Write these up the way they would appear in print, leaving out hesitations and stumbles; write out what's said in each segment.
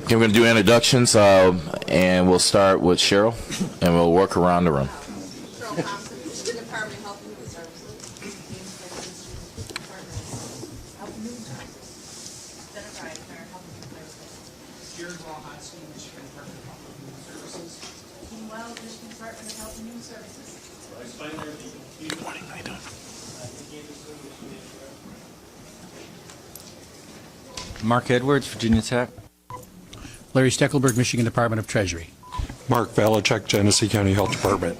Okay, we're going to do introductions, and we'll start with Cheryl, and we'll work around the room. Mark Edwards, Virginia Tech. Larry Steckelberg, Michigan Department of Treasury. Mark Valachek, Genesee County Health Department.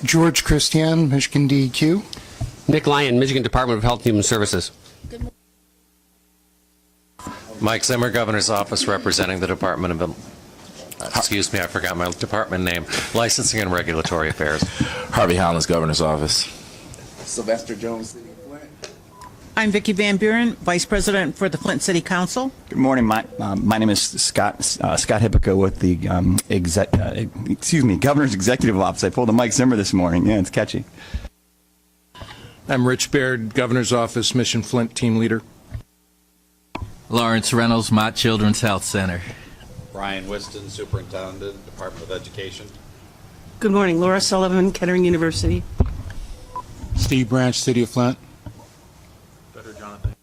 George Christian, Michigan DEQ. Nick Lyon, Michigan Department of Health and Human Services. Mike Zimmer, Governor's Office, representing the Department of, excuse me, I forgot my department name, Licensing and Regulatory Affairs. Harvey Hollins, Governor's Office. Sylvester Jones, City of Flint. I'm Vicki Van Buren, Vice President for the Flint City Council. Good morning. My name is Scott Hippico with the Governor's Executive Office. I pulled a Mike Zimmer this morning. Yeah, it's catchy. I'm Rich Baird, Governor's Office, Mission Flint Team Leader. Lawrence Reynolds, Mott Children's Health Center. Brian Whiston, Superintendent, Department of Education. Good morning. Laura Sullivan, Kettering University. Steve Branch, City of Flint. Better Jonathan.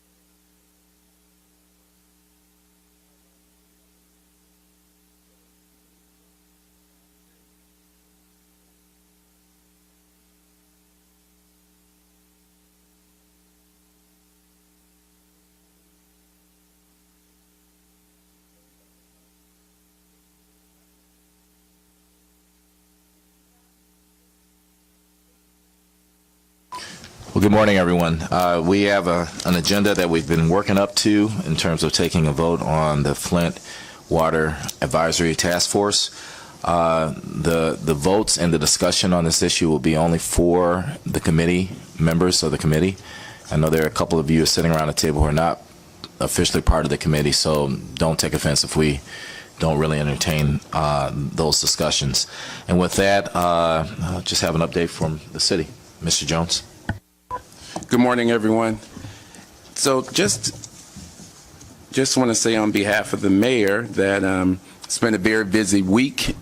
Well, good morning, everyone. We have an agenda that we've been working up to in terms of taking a vote on the Flint Water Advisory Task Force. The votes and the discussion on this issue will be only for the committee, members of the committee. I know there are a couple of you sitting around the table who are not officially part of the committee, so don't take offense if we don't really entertain those discussions. And with that, I'll just have an update from the city. Mr. Jones. Good morning, everyone. So just want to say on behalf of the mayor that it's been a very busy week,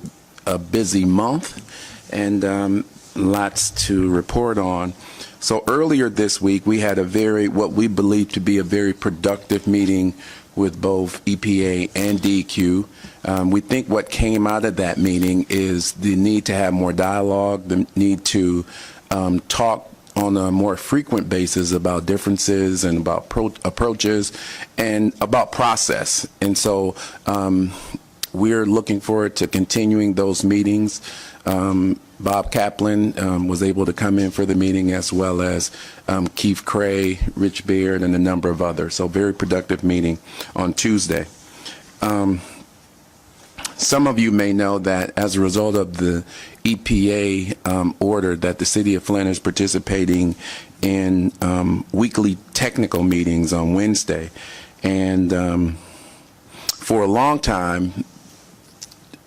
a busy month, and lots to report on. So earlier this week, we had what we believe to be a very productive meeting with both EPA and DEQ. We think what came out of that meeting is the need to have more dialogue, the need to talk on a more frequent basis about differences and about approaches and about process. And so we're looking forward to continuing those meetings. Bob Kaplan was able to come in for the meeting, as well as Keith Cray, Rich Baird, and a number of others. So very productive meeting on Tuesday. Some of you may know that as a result of the EPA order that the city of Flint is participating in weekly technical meetings on Wednesday. And for a long time,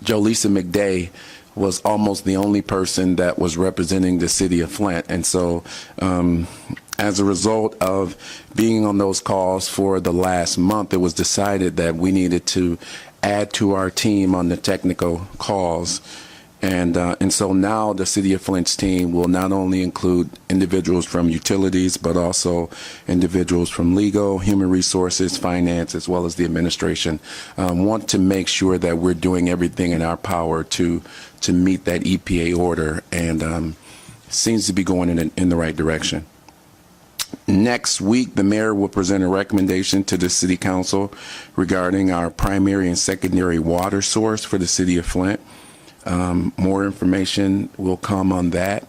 Jolisa McDay was almost the only person that was representing the city of Flint. And so as a result of being on those calls for the last month, it was decided that we needed to add to our team on the technical calls. And so now the City of Flint's team will not only include individuals from utilities, but also individuals from legal, human resources, finance, as well as the administration. Want to make sure that we're doing everything in our power to meet that EPA order, and seems to be going in the right direction. Next week, the mayor will present a recommendation to the City Council regarding our primary and secondary water source for the City of Flint. More information will come on that.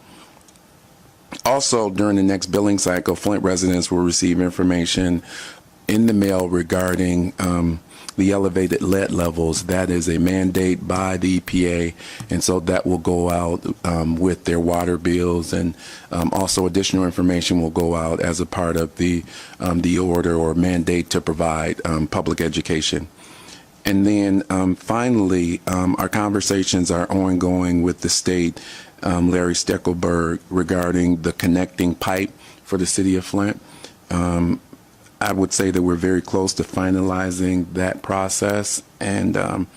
Also, during the next billing cycle, Flint residents will receive information in the mail regarding the elevated lead levels. That is a mandate by the EPA, and so that will go out with their water bills, and also additional information will go out as a part of the order or mandate to provide public education. And then finally, our conversations are ongoing with the state, Larry Steckelberg, regarding the connecting pipe for the city of Flint. I would say that we're very close to finalizing that process, and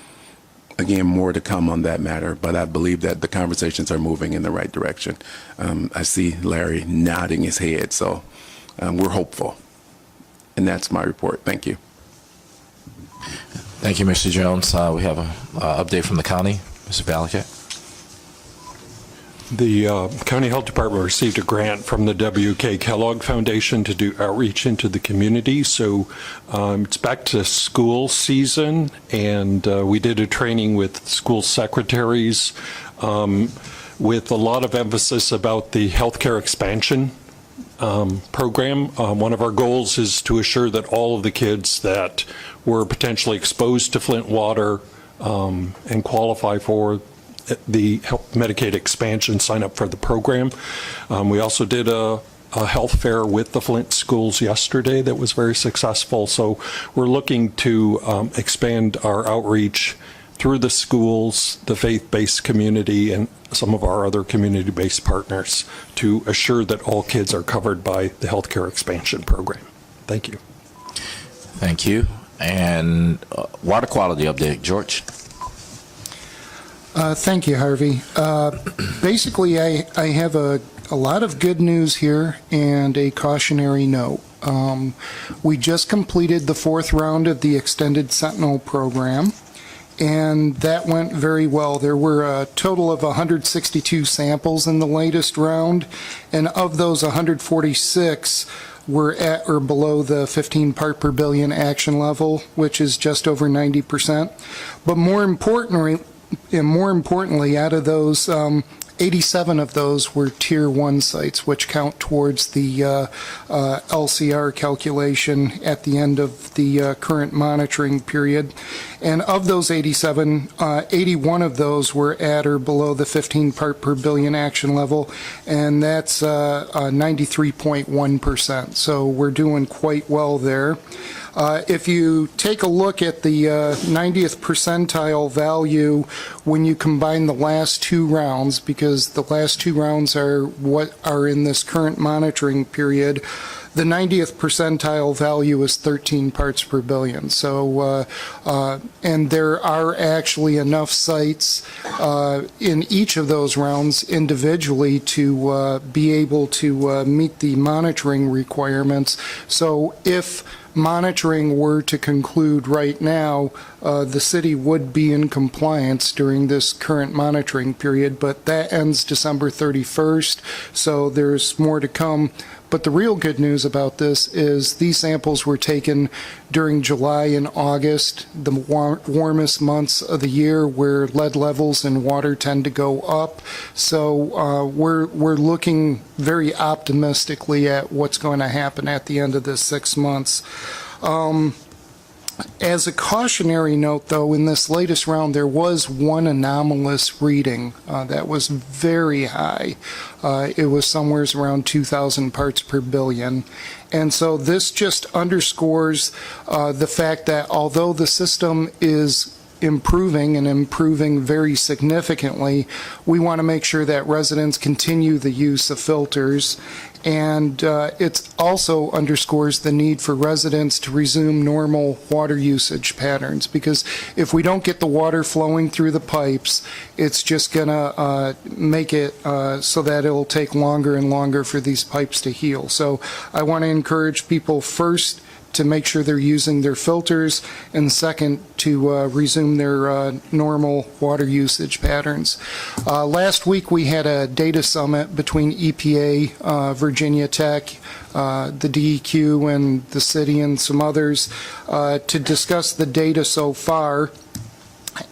again, more to come on that matter, but I believe that the conversations are moving in the right direction. I see Larry nodding his head, so we're hopeful. And that's my report. Thank you. Thank you, Mr. Jones. We have an update from the county. Mr. Valakat. The County Health Department received a grant from the W.K. Kellogg Foundation to do outreach into the community. So it's back to school season, and we did a training with school secretaries with a lot of emphasis about the healthcare expansion program. One of our goals is to assure that all of the kids that were potentially exposed to Flint water and qualify for the Medicaid expansion sign up for the program. We also did a health fair with the Flint schools yesterday that was very successful. So we're looking to expand our outreach through the schools, the faith-based community, and some of our other community-based partners to assure that all kids are covered by the healthcare expansion program. Thank you. Thank you. And water quality update, George. Thank you, Harvey. Basically, I have a lot of good news here and a cautionary note. We just completed the 4th round of the Extended Sentinel program, and that went very well. There were a total of 162 samples in the latest round, and of those, 146 were at or below the 15 part per billion action level, which is just over 90%. But more importantly, out of those, 87 of those were Tier 1 sites, which count towards the LCR calculation at the end of the current monitoring period. And of those 87, 81 of those were at or below the 15 part per billion action level, and that's 93.1%. So we're doing quite well there. If you take a look at the 90th percentile value when you combine the last 2 rounds, because the last 2 rounds are what are in this current monitoring period, the 90th percentile value is 13 parts per billion. So, and there are actually enough sites in each of those rounds individually to be able to meet the monitoring requirements. So if monitoring were to conclude right now, the city would be in compliance during this current monitoring period, but that ends December 31st, so there's more to come. But the real good news about this is these samples were taken during July and August, the warmest months of the year where lead levels in water tend to go up. So we're looking very optimistically at what's going to happen at the end of this 6 months. As a cautionary note, though, in this latest round, there was one anomalous reading that was very high. It was somewhere around 2,000 parts per billion. And so this just underscores the fact that although the system is improving and improving very significantly, we want to make sure that residents continue the use of filters. And it also underscores the need for residents to resume normal water usage patterns, because if we don't get the water flowing through the pipes, it's just going to make it so that it'll take longer and longer for these pipes to heal. So I want to encourage people first to make sure they're using their filters, and second, to resume their normal water usage patterns. Last week we had a data summit between EPA, Virginia Tech, the DEQ, and the city and some others to discuss the data so far.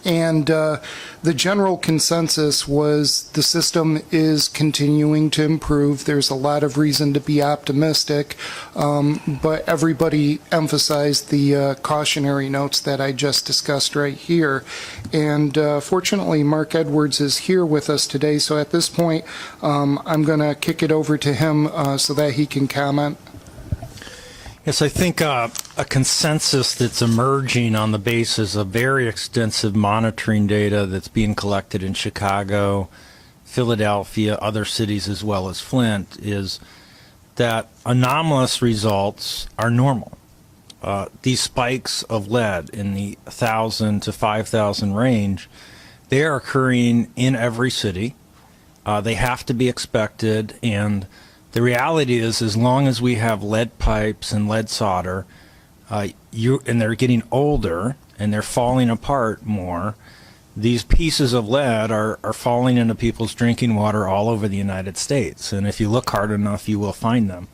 And the general consensus was the system is continuing to improve. There's a lot of reason to be optimistic, but everybody emphasized the cautionary notes that I just discussed right here. And fortunately, Mark Edwards is here with us today, so at this point, I'm going to kick it over to him so that he can comment. Yes, I think a consensus that's emerging on the basis of very extensive monitoring data that's being collected in Chicago, Philadelphia, other cities as well as Flint, is that anomalous results are normal. these spikes of lead in the 1,000 to 5,000 range, they are occurring in every city. They have to be expected, and the reality is, as long as we have lead pipes and lead solder, and they're getting older and they're falling apart more, these pieces of lead are falling into people's drinking water all over the United States. And if you look hard enough, you will find them.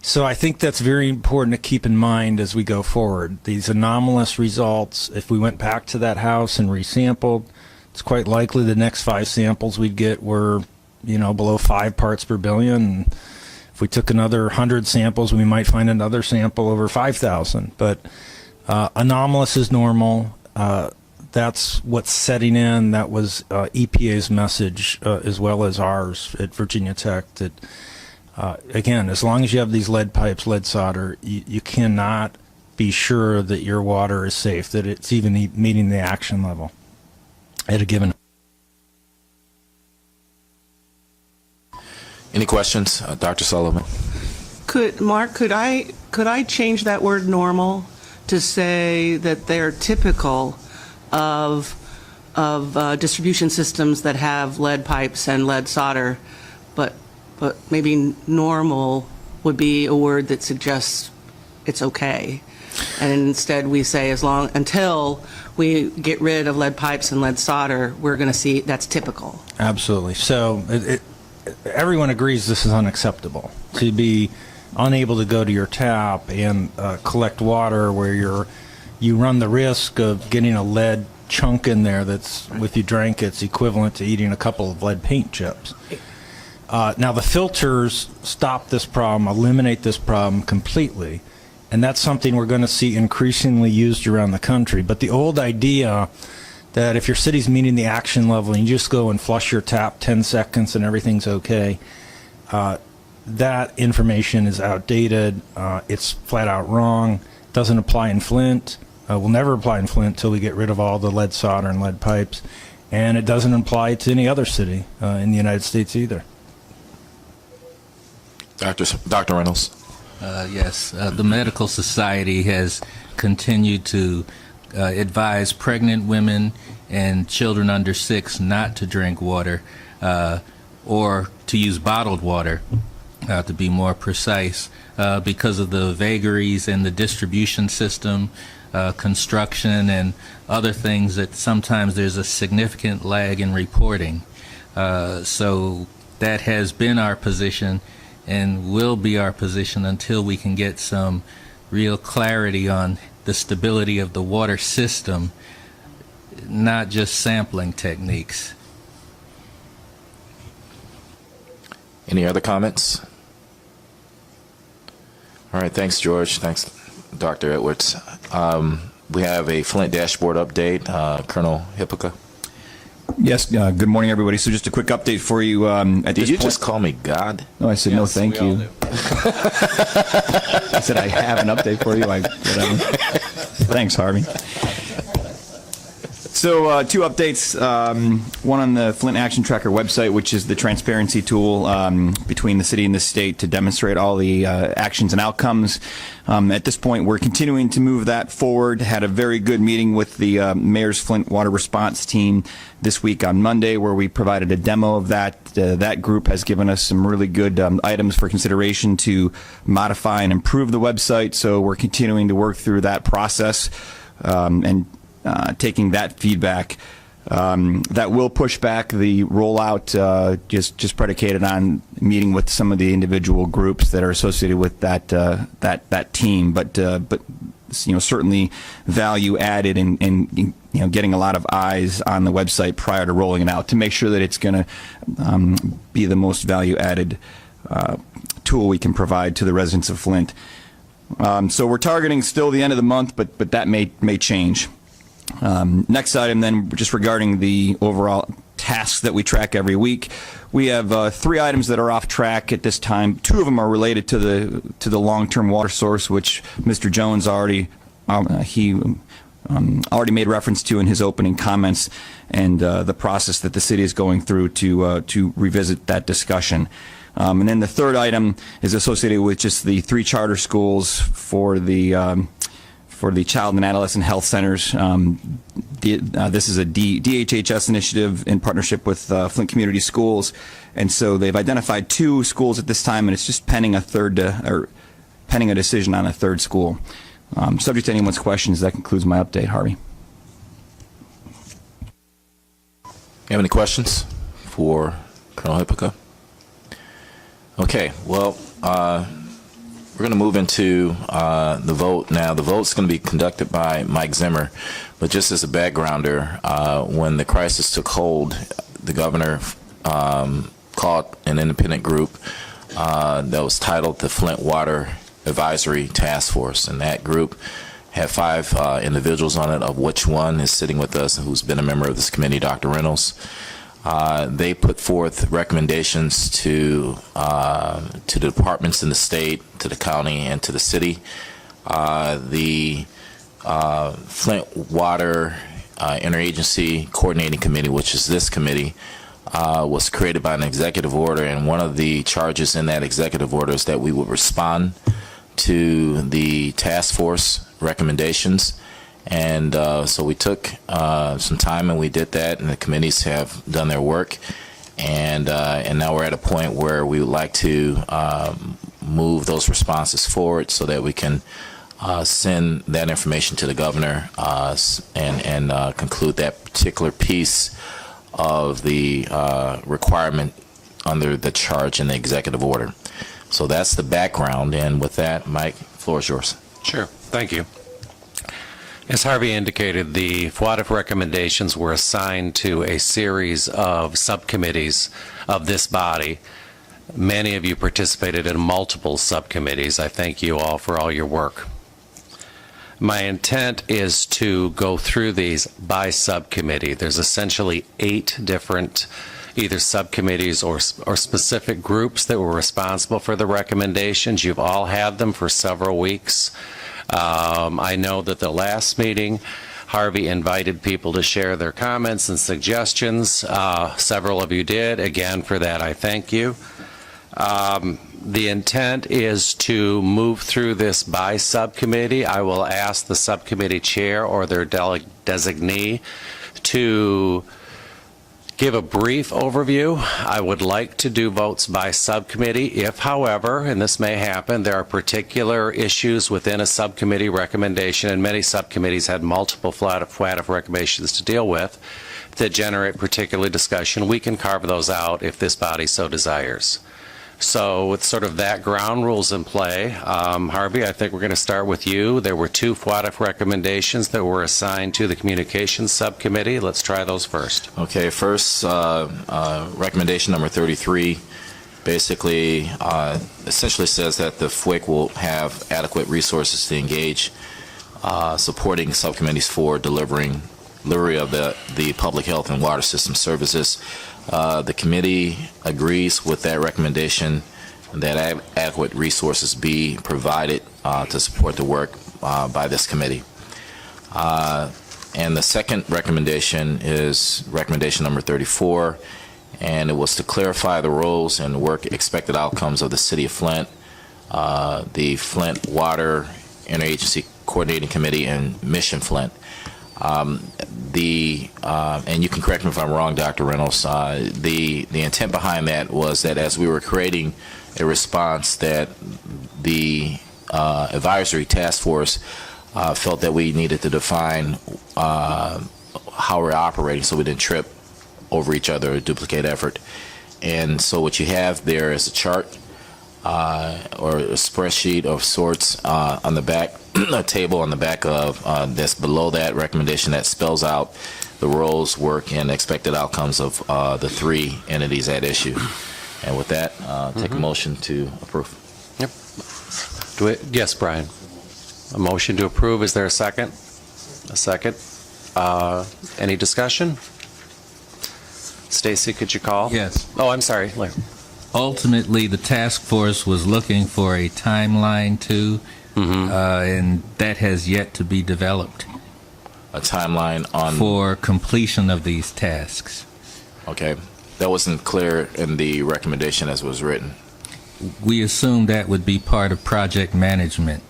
So I think that's very important to keep in mind as we go forward. These anomalous results, if we went back to that house and resampled, it's quite likely the next 5 samples we'd get were, below 5 parts per billion. And if we took another 100 samples, we might find another sample over 5,000. But anomalous is normal. That's what's setting in. That was EPA's message as well as ours at Virginia Tech, that again, as long as you have these lead pipes, lead solder, you cannot be sure that your water is safe, that it's even meeting the action level at a given. Any questions? Dr. Sullivan? Could I change that word normal to say that they're typical of distribution systems that have lead pipes and lead solder, but maybe normal would be a word that suggests it's okay, and instead we say until we get rid of lead pipes and lead solder, we're going to see that's typical. Absolutely. So everyone agrees this is unacceptable, to be unable to go to your tap and collect water where you run the risk of getting a lead chunk in there that's, if you drank, it's equivalent to eating a couple of lead paint chips. Now the filters stop this problem, eliminate this problem completely, and that's something we're going to see increasingly used around the country. But the old idea that if your city's meeting the action level and you just go and flush your tap 10 seconds and everything's okay, that information is outdated. It's flat out wrong. Doesn't apply in Flint. Will never apply in Flint until we get rid of all the lead solder and lead pipes. And it doesn't apply to any other city in the United States either. Dr. Reynolds? Yes. The Medical Society has continued to advise pregnant women and children under 6 not to drink water or to use bottled water, to be more precise, because of the vagaries in the distribution system, construction, and other things that sometimes there's a significant lag in reporting. So that has been our position and will be our position until we can get some real clarity on the stability of the water system, not just sampling techniques. Any other comments? All right, thanks, George. Thanks, Dr. Edwards. We have a Flint dashboard update. Colonel Hippica. Yes, good morning, everybody. So just a quick update for you. Did you just call me God? No, I said no, thank you. I said I have an update for you. Whatever. Thanks, Harvey. So 2 updates, one on the Flint Action Tracker website, which is the transparency tool between the city and the state to demonstrate all the actions and outcomes. At this point, we're continuing to move that forward. Had a very good meeting with the Mayor's Flint Water Response Team this week on Monday, where we provided a demo of that. That group has given us some really good items for consideration to modify and improve the website, so we're continuing to work through that process and taking that feedback. That will push back the rollout, just predicated on meeting with some of the individual groups that are associated with that team. But certainly value added in getting a lot of eyes on the website prior to rolling it out to make sure that it's going to be the most value added tool we can provide to the residents of Flint. So we're targeting still the end of the month, but that may change. Next item then, just regarding the overall tasks that we track every week. We have 3 items that are off track at this time. 2 of them are related to the long-term water source, which Mr. Jones already made reference to in his opening comments, and the process that the city is going through to revisit that discussion. And then the third item is associated with just the 3 charter schools for the child and adolescent health centers. This is a DHHS initiative in partnership with Flint Community Schools, and so they've identified 2 schools at this time, and it's just pending a decision on a third school. Subject to anyone's questions, that concludes my update, Harvey. You have any questions for Colonel Hippica? Okay, well, we're going to move into the vote now. The vote's going to be conducted by Mike Zimmer, but just as a backgrounder, when the crisis took hold, the governor called an independent group that was titled the Flint Water Advisory Task Force, and that group had 5 individuals on it, of which one is sitting with us and who's been a member of this committee, Dr. Reynolds. They put forth recommendations to the departments in the state, to the county, and to the city. The Flint Water Interagency Coordinating Committee, which is this committee, was created by an executive order, and one of the charges in that executive order is that we would respond to the task force recommendations. And so we took some time and we did that, and the committees have done their work, and now we're at a point where we would like to move those responses forward so that we can send that information to the governor and conclude that particular piece of the requirement under the charge in the executive order. So that's the background, and with that, Mike, the floor is yours. Sure. Thank you. As Harvey indicated, the FWICC recommendations were assigned to a series of subcommittees of this body. Many of you participated in multiple subcommittees. I thank you all for all your work. My intent is to go through these by subcommittee. There's essentially 8 different either subcommittees or specific groups that were responsible for the recommendations. You've all had them for several weeks. I know that the last meeting, Harvey invited people to share their comments and suggestions. Several of you did. Again, for that, I thank you. The intent is to move through this by subcommittee. I will ask the subcommittee chair or their designee to give a brief overview. I would like to do votes by subcommittee if, however, and this may happen, there are particular issues within a subcommittee recommendation, and many subcommittees had multiple FWICC recommendations to deal with that generate particular discussion. We can carve those out if this body so desires. So with sort of that ground rules in play, Harvey, I think we're going to start with you. There were 2 FWICC recommendations that were assigned to the Communications Subcommittee. Let's try those first. Okay, first, recommendation number 33 basically essentially says that the FWICC will have adequate resources to engage supporting subcommittees for delivery of the public health and water system services. The committee agrees with that recommendation that adequate resources be provided to support the work by this committee. And the second recommendation is recommendation number 34, and it was to clarify the roles and work expected outcomes of the City of Flint, the Flint Water Interagency Coordinating Committee, and Mission Flint. And you can correct me if I'm wrong, Dr. Reynolds, the intent behind that was that as we were creating a response, that the advisory task force felt that we needed to define how we're operating so we didn't trip over each other or duplicate effort. And so what you have there is a chart or a spreadsheet of sorts on the back, a table on the back of that's below that recommendation that spells out the roles, work, and expected outcomes of the 3 entities at issue. And with that, take a motion to approve. Yep. Yes, Brian. A motion to approve. Is there a second? A second. Any discussion? Stacy, could you call? Yes. Oh, I'm sorry. Larry. Ultimately, the task force was looking for a timeline too, and that has yet to be developed. A timeline on for completion of these tasks. Okay, that wasn't clear in the recommendation as was written. we assume that would be part of project management.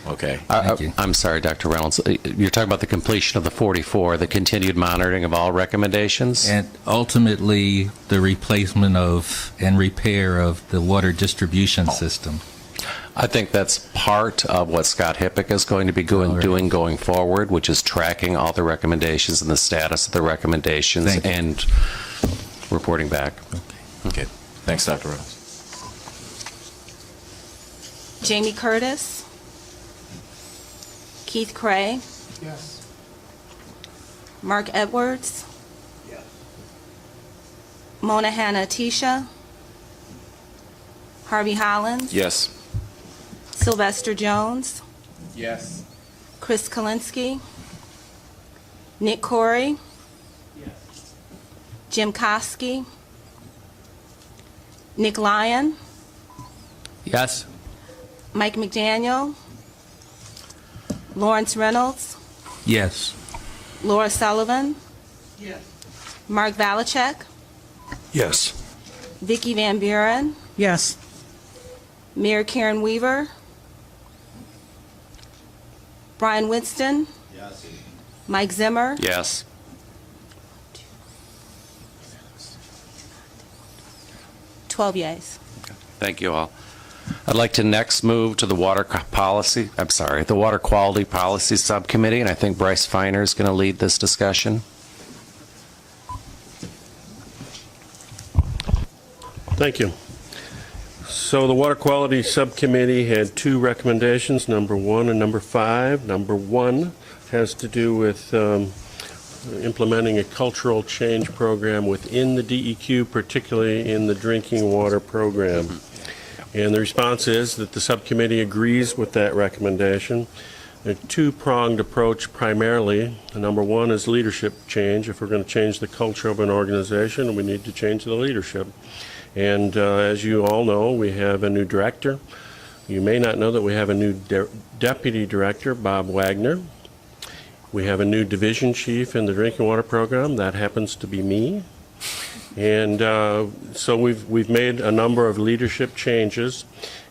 Okay. Thank you. I'm sorry, Dr. Reynolds. You're talking about the completion of the 44, the continued monitoring of all recommendations? And ultimately, the replacement of and repair of the water distribution system. I think that's part of what Scott Hippick is going to be doing going forward, which is tracking all the recommendations and the status of the recommendations and reporting back. Okay. Thanks, Dr. Reynolds. Jamie Curtis. Keith Cray. Yes. Mark Edwards. Mona Hanna Atisha. Harvey Hollins. Yes. Sylvester Jones. Yes. Chris Kalinsky. Nick Corey. Jim Koski. Nick Lyon. Yes. Mike McDaniel. Lawrence Reynolds. Yes. Laura Sullivan. Mark Valachek. Yes. Vicki Van Buren. Yes. Mayor Karen Weaver. Brian Winston. Yes. Mike Zimmer. Yes. Twelve yeas. Thank you all. I'd like to next move to the water quality policy subcommittee, and I think Bryce Feiner is going to lead this discussion. Thank you. So the Water Quality Subcommittee had two recommendations, number 1 and number 5. Number 1 has to do with implementing a cultural change program within the DEQ, particularly in the drinking water program. And the response is that the subcommittee agrees with that recommendation. A two-pronged approach primarily. Number 1 is leadership change. If we're going to change the culture of an organization, we need to change the leadership. And as you all know, we have a new director. You may not know that we have a new deputy director, Bob Wagner. We have a new division chief in the drinking water program. That happens to be me. And so we've made a number of leadership changes,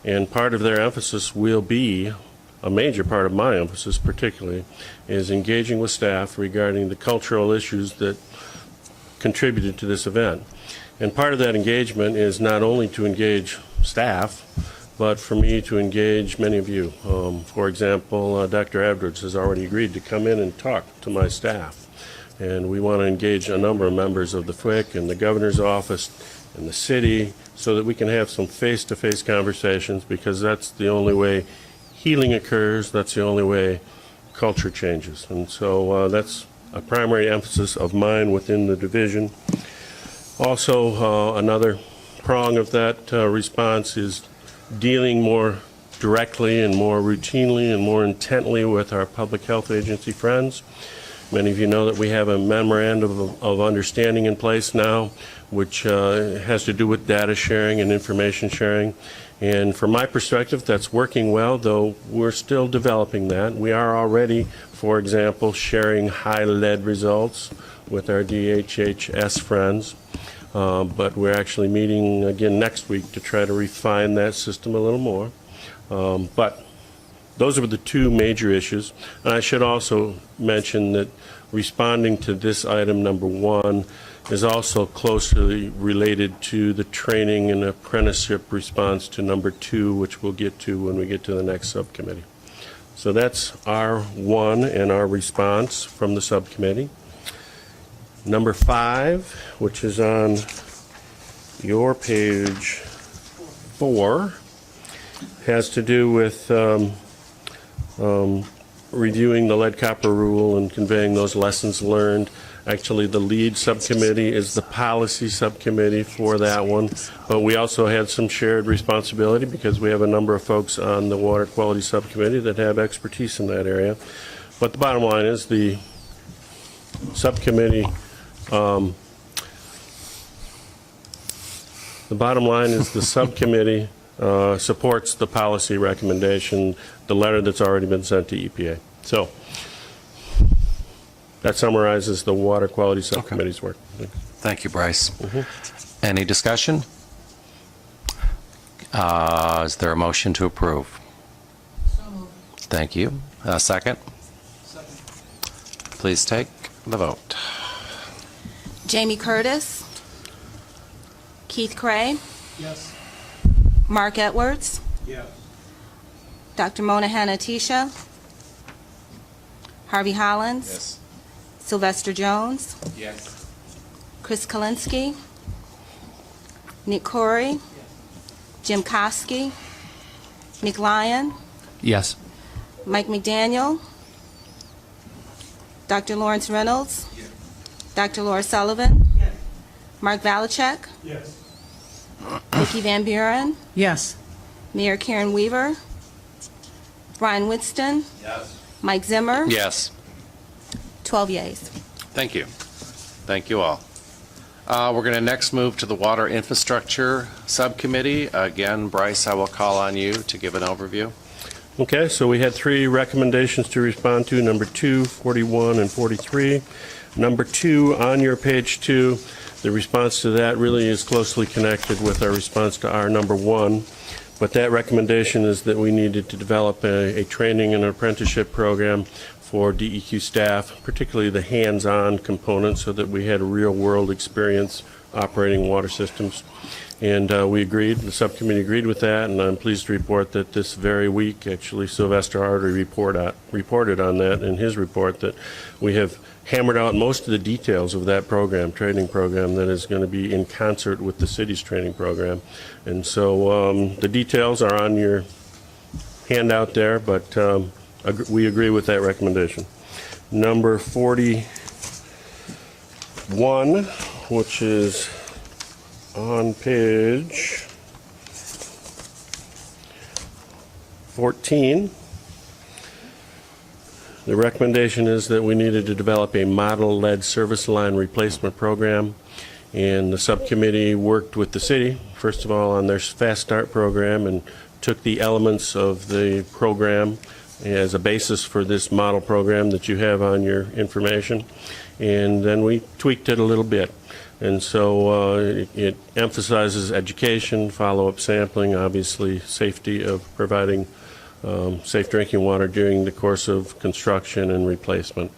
and part of their emphasis will be, a major part of my emphasis particularly, is engaging with staff regarding the cultural issues that contributed to this event. And part of that engagement is not only to engage staff, but for me to engage many of you. For example, Dr. Edwards has already agreed to come in and talk to my staff. And we want to engage a number of members of the FWICC and the governor's office and the city so that we can have some face-to-face conversations, because that's the only way healing occurs, that's the only way culture changes. And so that's a primary emphasis of mine within the division. Also, another prong of that response is dealing more directly and more routinely and more intently with our public health agency friends. Many of you know that we have a memorandum of understanding in place now, which has to do with data sharing and information sharing. And from my perspective, that's working well, though we're still developing that. We are already, for example, sharing high lead results with our DHHS friends. But we're actually meeting again next week to try to refine that system a little more. But those are the two major issues. And I should also mention that responding to this item, number 1, is also closely related to the training and apprenticeship response to number 2, which we'll get to when we get to the next subcommittee. So that's our 1 and our response from the subcommittee. Number 5, which is on your page 4, has to do with reviewing the lead copper rule and conveying those lessons learned. Actually, the lead subcommittee is the policy subcommittee for that one, but we also had some shared responsibility because we have a number of folks on the water quality subcommittee that have expertise in that area. But the bottom line is the subcommittee supports the policy recommendation, the letter that's already been sent to EPA. So that summarizes the Water Quality Subcommittee's work. Thank you, Bryce. Any discussion? Is there a motion to approve? Thank you. Second? Second. Please take the vote. Jamie Curtis. Keith Cray. Yes. Mark Edwards. Yes. Dr. Monahan Atisha. Harvey Hollins. Yes. Sylvester Jones. Yes. Chris Kalinsky. Nick Corey. Jim Koski. Nick Lyon. Yes. Mike McDaniel. Dr. Lawrence Reynolds. Dr. Laura Sullivan. Mark Valachek. Yes. Vicki Van Buren. Yes. Mayor Karen Weaver. Brian Winston. Yes. Mike Zimmer. Yes. 12 yeas. Thank you. Thank you all. We're going to next move to the Water Infrastructure Subcommittee. Again, Bryce, I will call on you to give an overview. Okay, so we had 3 recommendations to respond to, number 2, 41, and 43. Number 2, on your page 2, the response to that really is closely connected with our response to our number 1. But that recommendation is that we needed to develop a training and apprenticeship program for DEQ staff, particularly the hands-on component, so that we had a real-world experience operating water systems. And we agreed, the subcommittee agreed with that, and I'm pleased to report that this very week, actually, Sylvester already reported on that in his report, that we have hammered out most of the details of that program, training program, that is going to be in concert with the city's training program. And so the details are on your handout there, but we agree with that recommendation. Number 41, which is on page 14, the recommendation is that we needed to develop a model-led service line replacement program, and the subcommittee worked with the city, first of all, on their Fast Start program, and took the elements of the program as a basis for this model program that you have on your information, and then we tweaked it a little bit. And so it emphasizes education, follow-up sampling, obviously safety of providing safe drinking water during the course of construction and replacement.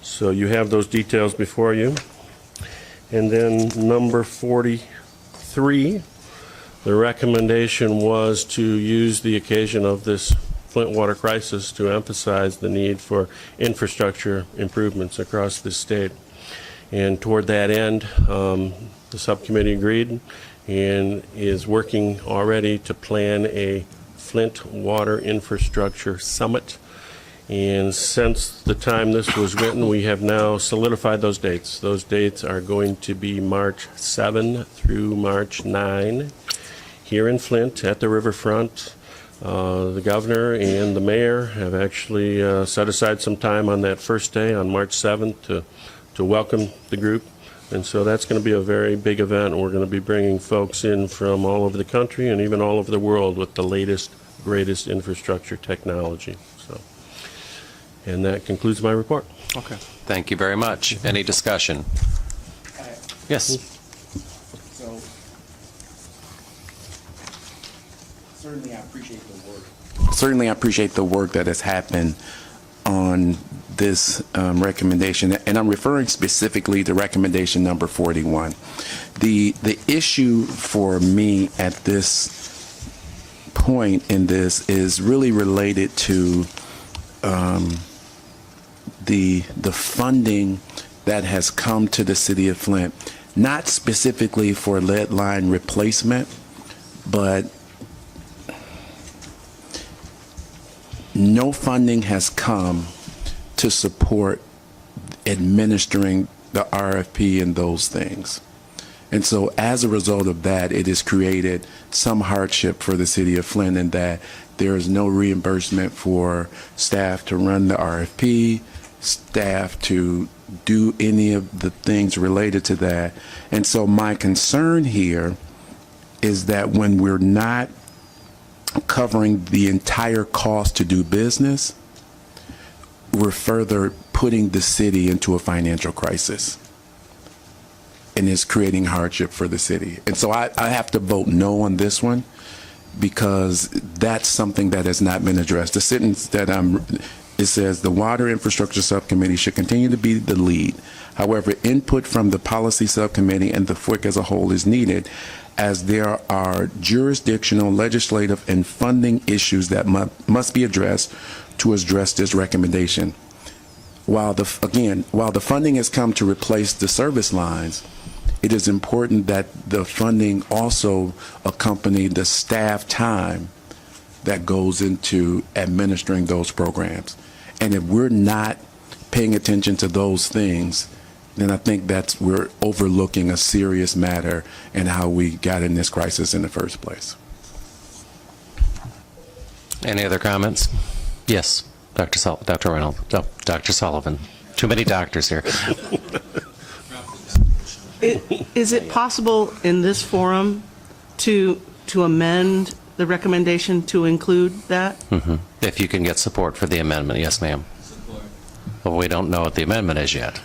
So you have those details before you. And then number 43, the recommendation was to use the occasion of this Flint water crisis to emphasize the need for infrastructure improvements across the state. And toward that end, the subcommittee agreed and is working already to plan a Flint Water Infrastructure Summit. And since the time this was written, we have now solidified those dates. Those dates are going to be March 7 through March 9 here in Flint at the riverfront. The governor and the mayor have actually set aside some time on that first day on March 7th to welcome the group. And so that's going to be a very big event. We're going to be bringing folks in from all over the country and even all over the world with the latest, greatest infrastructure technology. So, and that concludes my report. Okay. Thank you very much. Any discussion? Yes. So, certainly I appreciate the work. Certainly I appreciate the work that has happened on this recommendation, and I'm referring specifically to recommendation number 41. The issue for me at this point in this is really related to the funding that has come to the city of Flint, not specifically for lead line replacement, but no funding has come to support administering the RFP and those things. And so as a result of that, it has created some hardship for the city of Flint in that there is no reimbursement for staff to run the RFP, staff to do any of the things related to that. And so my concern here is that when we're not covering the entire cost to do business, we're further putting the city into a financial crisis and is creating hardship for the city. And so I have to vote no on this one because that's something that has not been addressed. The sentence that it says the Water Infrastructure Subcommittee should continue to be the lead. However, input from the Policy Subcommittee and the FWICC as a whole is needed, as there are jurisdictional, legislative, and funding issues that must be addressed to address this recommendation. While the funding has come to replace the service lines, it is important that the funding also accompany the staff time that goes into administering those programs. And if we're not paying attention to those things, then I think we're overlooking a serious matter in how we got in this crisis in the first place. Any other comments? Yes, Dr. Reynolds. Oh, Dr. Sullivan. Too many doctors here. Is it possible in this forum to amend the recommendation to include that? Mm-hmm. If you can get support for the amendment, yes, ma'am. Well, we don't know what the amendment is yet.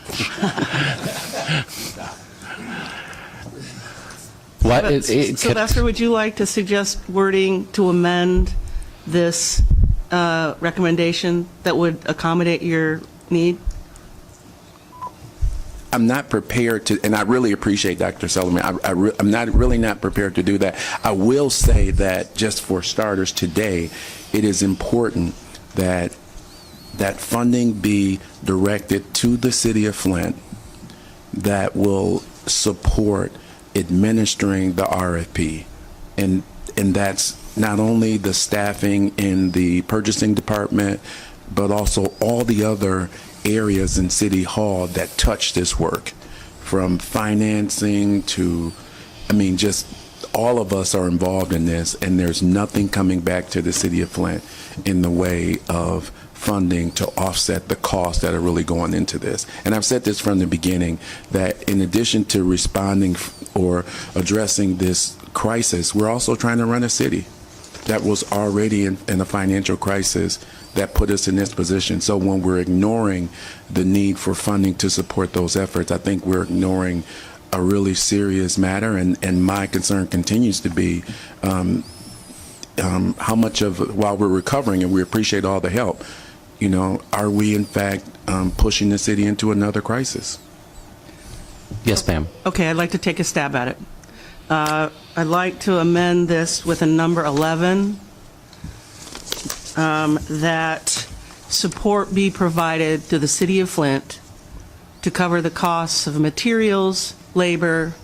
Sylvester, would you like to suggest wording to amend this recommendation that would accommodate your need? I'm not prepared to, and I really appreciate Dr. Sullivan. I'm not prepared to do that. I will say that just for starters today, it is important that funding be directed to the city of Flint that will support administering the RFP. And that's not only the staffing in the purchasing department, but also all the other areas in City Hall that touch this work, from financing to, just all of us are involved in this, and there's nothing coming back to the city of Flint in the way of funding to offset the costs that are really going into this. And I've said this from the beginning, that in addition to responding or addressing this crisis, we're also trying to run a city that was already in a financial crisis that put us in this position. So when we're ignoring the need for funding to support those efforts, I think we're ignoring a really serious matter. And my concern continues to be how much of, while we're recovering and we appreciate all the help, are we in fact pushing the city into another crisis? Yes, ma'am. Okay, I'd like to take a stab at it. I'd like to amend this with a number 11, that support be provided to the city of Flint to cover the costs of materials, labor,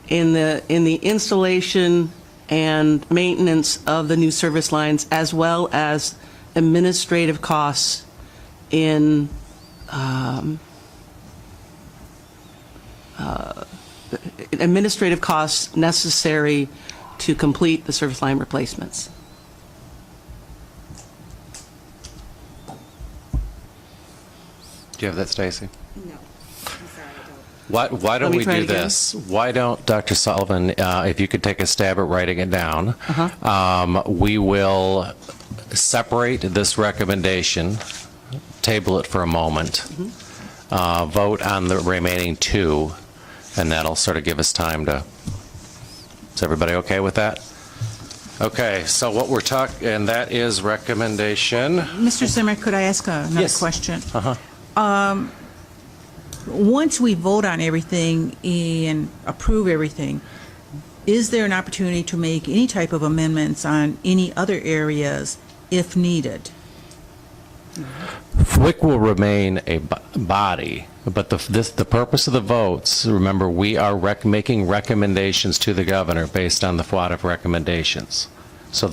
in the installation and maintenance of the new service lines, as well as administrative costs in administrative costs necessary to complete the service line replacements. Do you have that, Stacy? No. I'm sorry, I don't. Why don't we try it do again. this? Why don't, Dr. Sullivan, if you could take a stab at writing it down, we will separate this recommendation, table it for a moment, vote on the remaining two, and that'll sort of give us time to, is everybody okay with that? Okay, so what we're talking, and that is recommendation. Mr. Zimmer, could I ask another Yes. question? Once we vote on everything and approve everything, is there an opportunity to make any type of amendments on any other areas if needed? FWICC will remain a body, but the purpose of the votes, remember, we are making recommendations to the governor based on the FWATF recommendations. So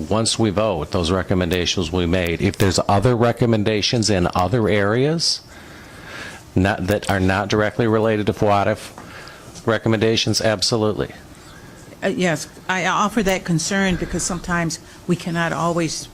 once we vote, those recommendations will be made. If there's other recommendations in other areas that are not directly related to FWATF recommendations, absolutely. Yes, I offer that concern because sometimes we cannot always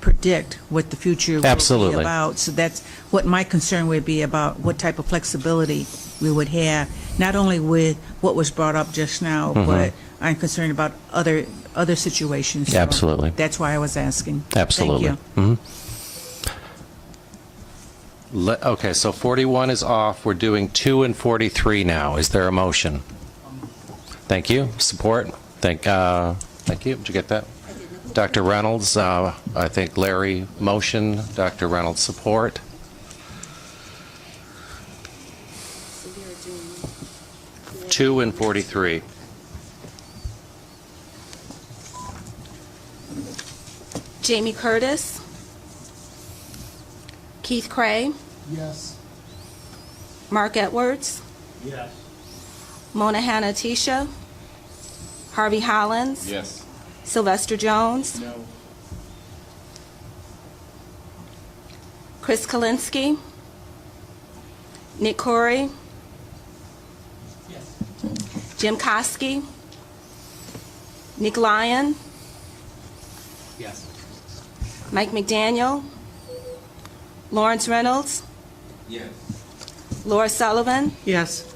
predict what the future will be about. So that's what my concern would be about, what type of flexibility we would have, not only with what was brought up just now, but I'm concerned about other situations. So Absolutely. that's why I was asking. Absolutely. Thank you. Okay, so 41 is off. We're doing 2 and 43 now. Is there a motion? Thank you. Support? Thank you. Did you get that? Dr. Reynolds, I think Larry motion, Dr. Reynolds support. Two and 43. Jamie Curtis. Keith Cray. Yes. Mark Edwards. Yes. Mona Hanna Tisha. Harvey Hollins. Yes. Sylvester Jones. No. Chris Kalinsky. Nick Corey. Jim Koski. Nick Lyon. Yes. Mike McDaniel. Lawrence Reynolds. Yes. Laura Sullivan. Yes.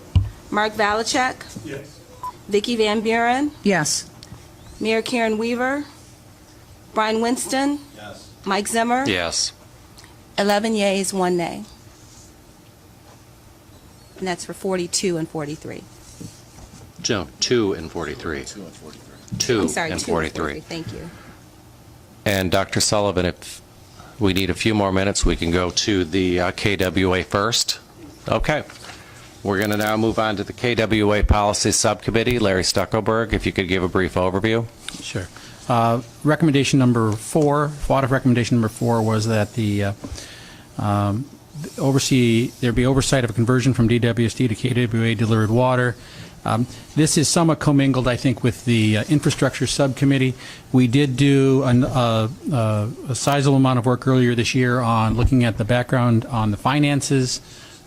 Mark Valachek. Yes. Vicky Van Buren. Yes. Mayor Karen Weaver. Brian Winston. Yes. Mike Zimmer. Yes. 11 yeas, 1 nay. And that's for 42 and 43. No, 2 and 43. 2 and 43. 2 I'm sorry, and 2 and 43. Thank you. And Dr. Sullivan, if we need a few more minutes, we can go to the KWA first. Okay. We're going to now move on to the KWA Policy Subcommittee. Larry Stuckelberg, if you could give a brief overview. Sure. Recommendation number 4, FWADF recommendation number 4 was that there be oversight of a conversion from DWSD to KWA delivered water. This is somewhat commingled, I think, with the infrastructure subcommittee. We did do a sizable amount of work earlier this year on looking at the background on the finances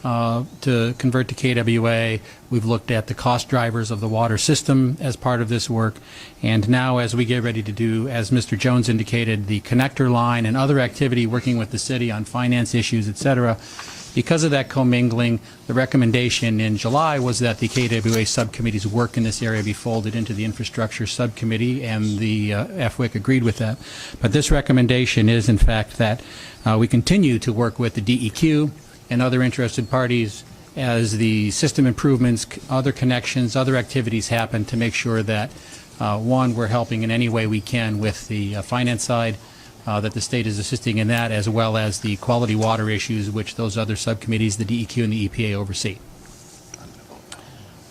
to convert to KWA. We've looked at the cost drivers of the water system as part of this work. And now as we get ready to do, as Mr. Jones indicated, the connector line and other activity working with the city on finance issues, et cetera, because of that commingling, the recommendation in July was that the KWA subcommittee's work in this area be folded into the infrastructure subcommittee, and the FWICC agreed with that. But this recommendation is, in fact, that we continue to work with the DEQ and other interested parties as the system improvements, other connections, other activities happen to make sure that, one, we're helping in any way we can with the finance side, that the state is assisting in that, as well as the quality water issues, which those other subcommittees, the DEQ and the EPA, oversee.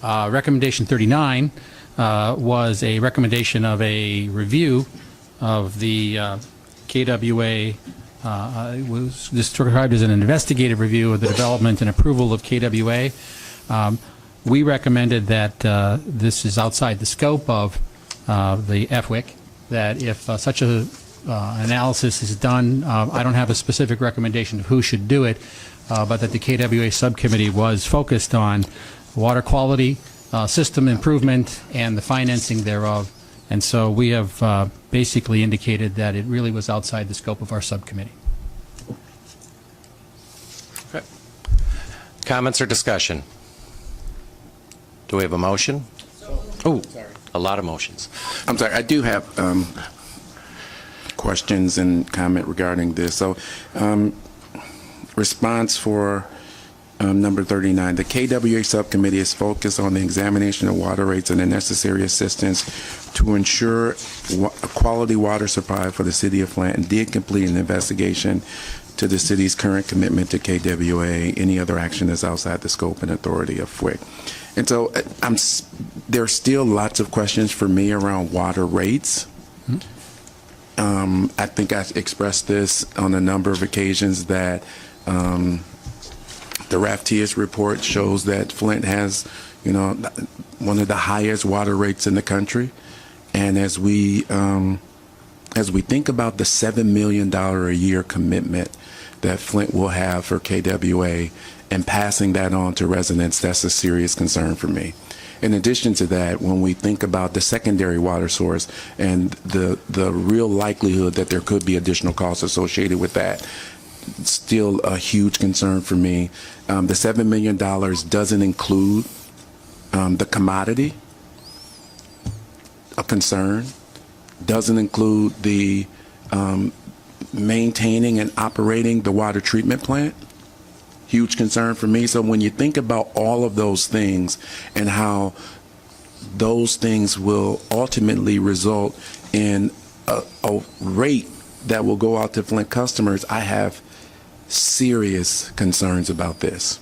Recommendation 39 was a recommendation of a review of the KWA. It was described as an investigative review of the development and approval of KWA. We recommended that this is outside the scope of the FWICC, that if such a analysis is done, I don't have a specific recommendation of who should do it, but that the KWA subcommittee was focused on water quality, system improvement, and the financing thereof. And so we have basically indicated that it really was outside the scope of our subcommittee. Okay. Comments or discussion? Do we have a motion? Oh, a lot of motions. I'm sorry, I do have questions and comment regarding this. So, response for number 39. The KWA subcommittee is focused on the examination of water rates and the necessary assistance to ensure a quality water supply for the city of Flint, and did complete an investigation to the city's current commitment to KWA. Any other action is outside the scope and authority of FWICC. And so there's still lots of questions for me around water rates. I think I expressed this on a number of occasions that the RAFTIAS report shows that Flint has, one of the highest water rates in the country. And as we think about the $7 million a year commitment that Flint will have for KWA and passing that on to residents, that's a serious concern for me. In addition to that, when we think about the secondary water source and the real likelihood that there could be additional costs associated with that, still a huge concern for me. The $7 million doesn't include the commodity, a concern, doesn't include the maintaining and operating the water treatment plant. Huge concern for me. So when you think about all of those things and how those things will ultimately result in a rate that will go out to Flint customers, I have serious concerns about this.